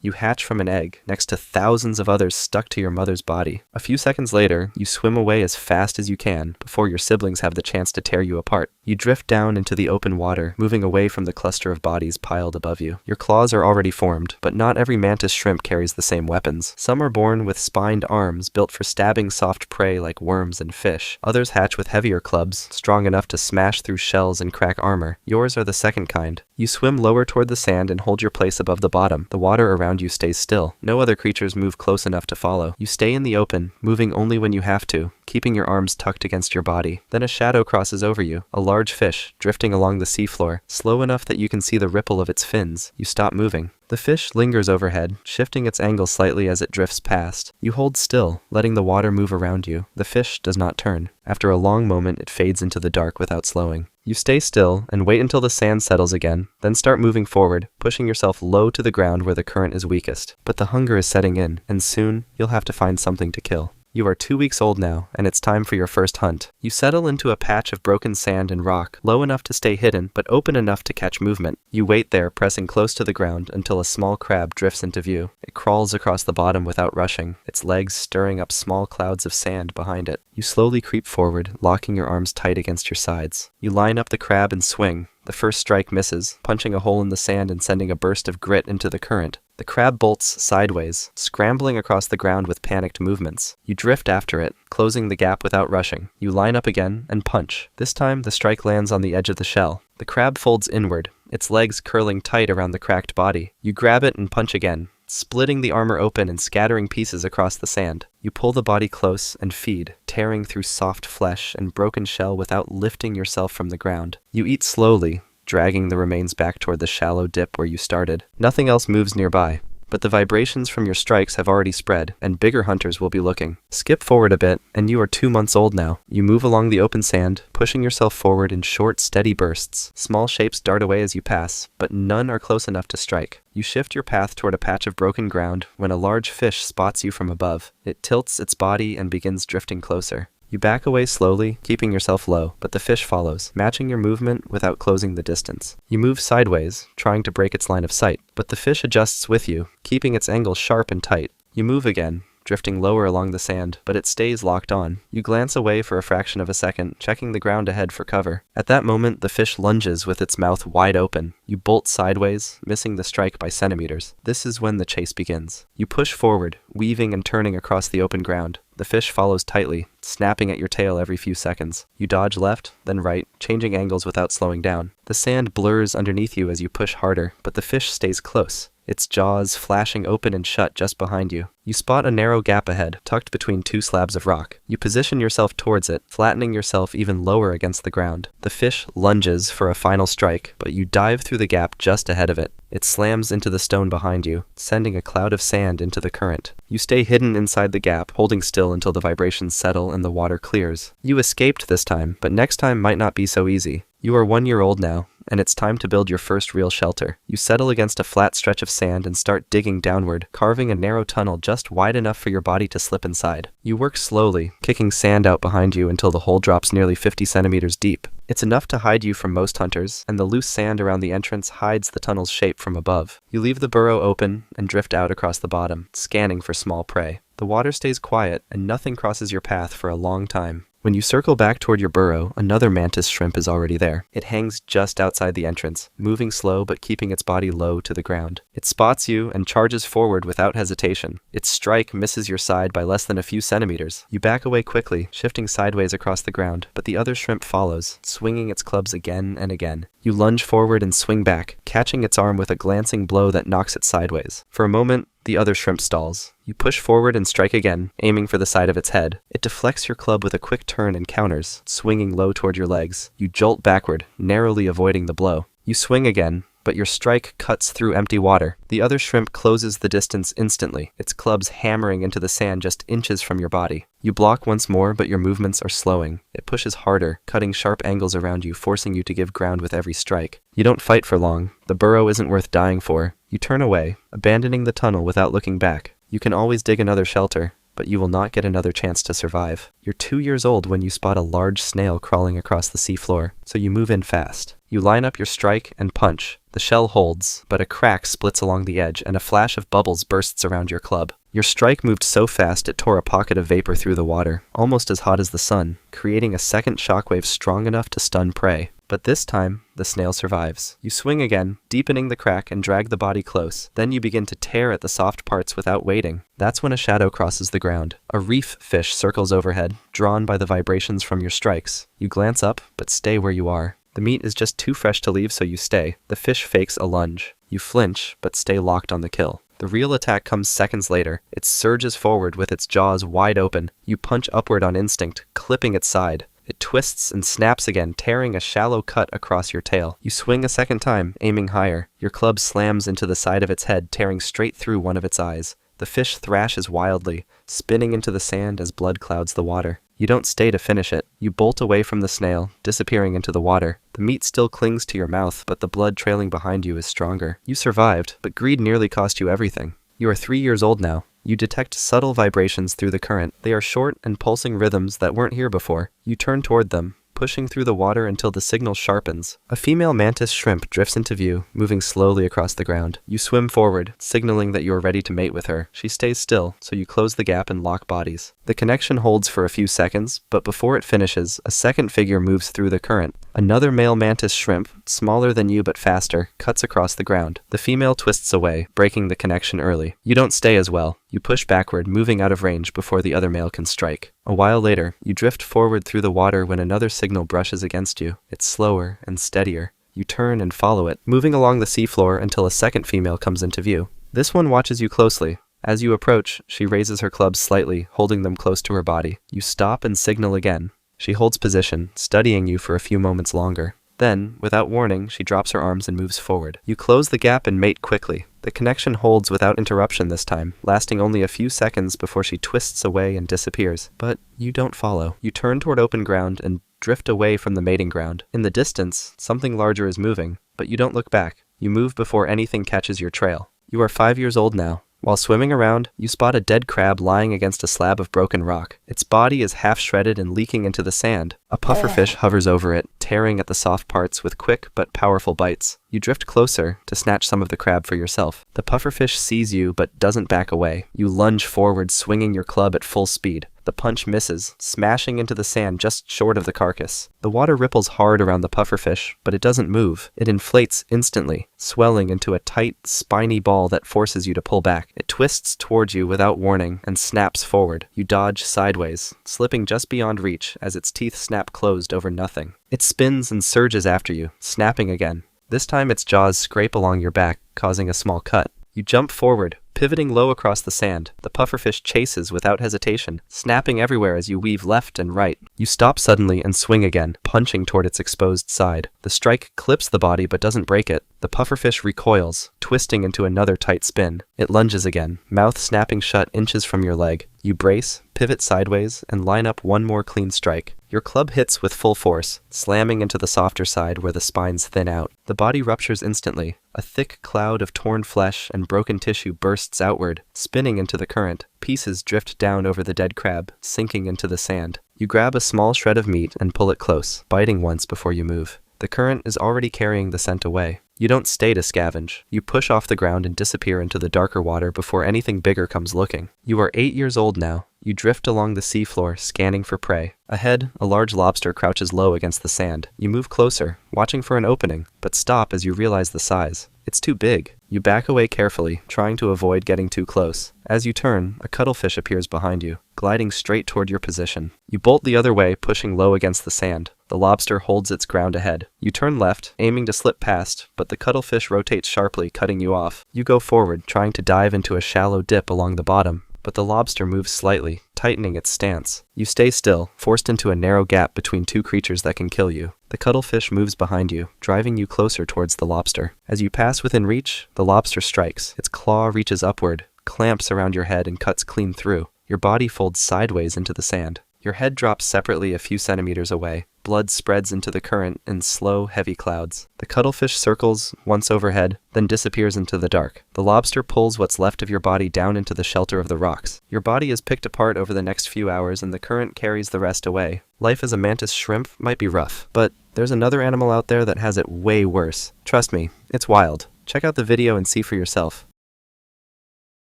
You hatch from an egg, next to thousands of others stuck to your mother's body. A few seconds later, you swim away as fast as you can, before your siblings have the chance to tear you apart. You drift down into the open water, moving away from the cluster of bodies piled above you. Your claws are already formed, but not every mantis shrimp carries the same weapons. Some are born with spined arms built for stabbing soft prey like worms and fish. Others hatch with heavier clubs, strong enough to smash through shells and crack armor. Yours are the second kind. You swim lower toward the sand and hold your place above the bottom. The water around you stays still. No other creatures move close enough to follow. You stay in the open, moving only when you have to, keeping your arms tucked against your body. Then a shadow crosses over you, a large fish, drifting along the seafloor, slow enough that you can see the ripple of its fins. You stop moving. The fish lingers overhead, shifting its angle slightly as it drifts past. You hold still, letting the water move around you. The fish does not turn. After a long moment, it fades into the dark without slowing. You stay still and wait until the sand settles again, then start moving forward, pushing yourself low to the ground where the current is weakest. But the hunger is setting in, and soon you'll have to find something to kill. You are 2 weeks old now, and it's time for your first hunt. You settle into a patch of broken sand and rock, low enough to stay hidden, but open enough to catch movement. You wait there, pressing close to the ground until a small crab drifts into view. It crawls across the bottom without rushing, its legs stirring up small clouds of sand behind it. You slowly creep forward, locking your arms tight against your sides. You line up the crab and swing. The first strike misses, punching a hole in the sand and sending a burst of grit into the current. The crab bolts sideways, scrambling across the ground with panicked movements. You drift after it, closing the gap without rushing. You line up again and punch. This time, the strike lands on the edge of the shell. The crab folds inward, its legs curling tight around the cracked body. You grab it and punch again, splitting the armor open and scattering pieces across the sand. You pull the body close and feed, tearing through soft flesh and broken shell without lifting yourself from the ground. You eat slowly, dragging the remains back toward the shallow dip where you started. Nothing else moves nearby, but the vibrations from your strikes have already spread, and bigger hunters will be looking. Skip forward a bit, and you are 2 months old now. You move along the open sand, pushing yourself forward in short, steady bursts. Small shapes dart away as you pass, but none are close enough to strike. You shift your path toward a patch of broken ground when a large fish spots you from above. It tilts its body and begins drifting closer. You back away slowly, keeping yourself low, but the fish follows, matching your movement without closing the distance. You move sideways, trying to break its line of sight, but the fish adjusts with you, keeping its angle sharp and tight. You move again, drifting lower along the sand, but it stays locked on. You glance away for a fraction of a second, checking the ground ahead for cover. At that moment, the fish lunges with its mouth wide open. You bolt sideways, missing the strike by centimeters. This is when the chase begins. You push forward, weaving and turning across the open ground. The fish follows tightly, snapping at your tail every few seconds. You dodge left, then right, changing angles without slowing down. The sand blurs underneath you as you push harder, but the fish stays close, its jaws flashing open and shut just behind you. You spot a narrow gap ahead, tucked between 2 slabs of rock. You position yourself towards it, flattening yourself even lower against the ground. The fish lunges for a final strike, but you dive through the gap just ahead of it. It slams into the stone behind you, sending a cloud of sand into the current. You stay hidden inside the gap, holding still until the vibrations settle and the water clears. You escaped this time, but next time might not be so easy. You are 1 year old now, and it's time to build your first real shelter. You settle against a flat stretch of sand and start digging downward, carving a narrow tunnel just wide enough for your body to slip inside. You work slowly, kicking sand out behind you until the hole drops nearly 50 centimeters deep. It's enough to hide you from most hunters, and the loose sand around the entrance hides the tunnel's shape from above. You leave the burrow open and drift out across the bottom, scanning for small prey. The water stays quiet, and nothing crosses your path for a long time. When you circle back toward your burrow, another mantis shrimp is already there. It hangs just outside the entrance, moving slow but keeping its body low to the ground. It spots you and charges forward without hesitation. Its strike misses your side by less than a few centimeters. You back away quickly, shifting sideways across the ground, but the other shrimp follows, swinging its clubs again and again. You lunge forward and swing back, catching its arm with a glancing blow that knocks it sideways. For a moment, the other shrimp stalls. You push forward and strike again, aiming for the side of its head. It deflects your club with a quick turn and counters, swinging low toward your legs. You jolt backward, narrowly avoiding the blow. You swing again, but your strike cuts through empty water. The other shrimp closes the distance instantly, its clubs hammering into the sand just inches from your body. You block once more, but your movements are slowing. It pushes harder, cutting sharp angles around you, forcing you to give ground with every strike. You don't fight for long. The burrow isn't worth dying for. You turn away, abandoning the tunnel without looking back. You can always dig another shelter, but you will not get another chance to survive. You're 2 years old when you spot a large snail crawling across the seafloor, so you move in fast. You line up your strike and punch. The shell holds, but a crack splits along the edge and a flash of bubbles bursts around your club. Your strike moved so fast it tore a pocket of vapor through the water, almost as hot as the sun, creating a second shockwave strong enough to stun prey. But this time, the snail survives. You swing again, deepening the crack and drag the body close. Then you begin to tear at the soft parts without waiting. That's when a shadow crosses the ground. A reef fish circles overhead, drawn by the vibrations from your strikes. You glance up, but stay where you are. The meat is just too fresh to leave, so you stay. The fish fakes a lunge. You flinch, but stay locked on the kill. The real attack comes seconds later. It surges forward with its jaws wide open. You punch upward on instinct, clipping its side. It twists and snaps again, tearing a shallow cut across your tail. You swing a second time, aiming higher. Your club slams into the side of its head, tearing straight through one of its eyes. The fish thrashes wildly, spinning into the sand as blood clouds the water. You don't stay to finish it. You bolt away from the snail, disappearing into the water. The meat still clings to your mouth, but the blood trailing behind you is stronger. You survived, but greed nearly cost you everything. You are 3 years old now. You detect subtle vibrations through the current. They are short and pulsing rhythms that weren't here before. You turn toward them, pushing through the water until the signal sharpens. A female mantis shrimp drifts into view, moving slowly across the ground. You swim forward, signaling that you are ready to mate with her. She stays still, so you close the gap and lock bodies. The connection holds for a few seconds, but before it finishes, a second figure moves through the current. Another male mantis shrimp, smaller than you but faster, cuts across the ground. The female twists away, breaking the connection early. You don't stay as well. You push backward, moving out of range before the other male can strike. A while later, you drift forward through the water when another signal brushes against you. It's slower and steadier. You turn and follow it, moving along the seafloor until a second female comes into view. This one watches you closely. As you approach, she raises her clubs slightly, holding them close to her body. You stop and signal again. She holds position, studying you for a few moments longer. Then, without warning, she drops her arms and moves forward. You close the gap and mate quickly. The connection holds without interruption this time, lasting only a few seconds before she twists away and disappears. But you don't follow. You turn toward open ground and drift away from the mating ground. In the distance, something larger is moving, but you don't look back. You move before anything catches your trail. You are 5 years old now. While swimming around, you spot a dead crab lying against a slab of broken rock. Its body is half shredded and leaking into the sand. A pufferfish hovers over it, tearing at the soft parts with quick but powerful bites. You drift closer to snatch some of the crab for yourself. The pufferfish sees you but doesn't back away. You lunge forward, swinging your club at full speed. The punch misses, smashing into the sand just short of the carcass. The water ripples hard around the pufferfish, but it doesn't move. It inflates instantly, swelling into a tight, spiny ball that forces you to pull back. It twists towards you without warning and snaps forward. You dodge sideways, slipping just beyond reach as its teeth snap closed over nothing. It spins and surges after you, snapping again. This time its jaws scrape along your back, causing a small cut. You jump forward, pivoting low across the sand. The pufferfish chases without hesitation, snapping everywhere as you weave left and right. You stop suddenly and swing again, punching toward its exposed side. The strike clips the body but doesn't break it. The pufferfish recoils, twisting into another tight spin. It lunges again, mouth snapping shut inches from your leg. You brace, pivot sideways, and line up one more clean strike. Your club hits with full force, slamming into the softer side where the spines thin out. The body ruptures instantly. A thick cloud of torn flesh and broken tissue bursts outward, spinning into the current. Pieces drift down over the dead crab, sinking into the sand. You grab a small shred of meat and pull it close, biting once before you move. The current is already carrying the scent away. You don't stay to scavenge. You push off the ground and disappear into the darker water before anything bigger comes looking. You are 8 years old now. You drift along the seafloor, scanning for prey. Ahead, a large lobster crouches low against the sand. You move closer, watching for an opening, but stop as you realize the size. It's too big. You back away carefully, trying to avoid getting too close. As you turn, a cuttlefish appears behind you, gliding straight toward your position. You bolt the other way, pushing low against the sand. The lobster holds its ground ahead. You turn left, aiming to slip past, but the cuttlefish rotates sharply, cutting you off. You go forward, trying to dive into a shallow dip along the bottom, but the lobster moves slightly, tightening its stance. You stay still, forced into a narrow gap between two creatures that can kill you. The cuttlefish moves behind you, driving you closer towards the lobster. As you pass within reach, the lobster strikes. Its claw reaches upward, clamps around your head, and cuts clean through. Your body folds sideways into the sand. Your head drops separately a few centimeters away. Blood spreads into the current in slow, heavy clouds. The cuttlefish circles once overhead, then disappears into the dark. The lobster pulls what's left of your body down into the shelter of the rocks. Your body is picked apart over the next few hours, and the current carries the rest away. Life as a mantis shrimp might be rough, but There's another animal out there that has it way worse. Trust me, it's wild. Check out the video and see for yourself.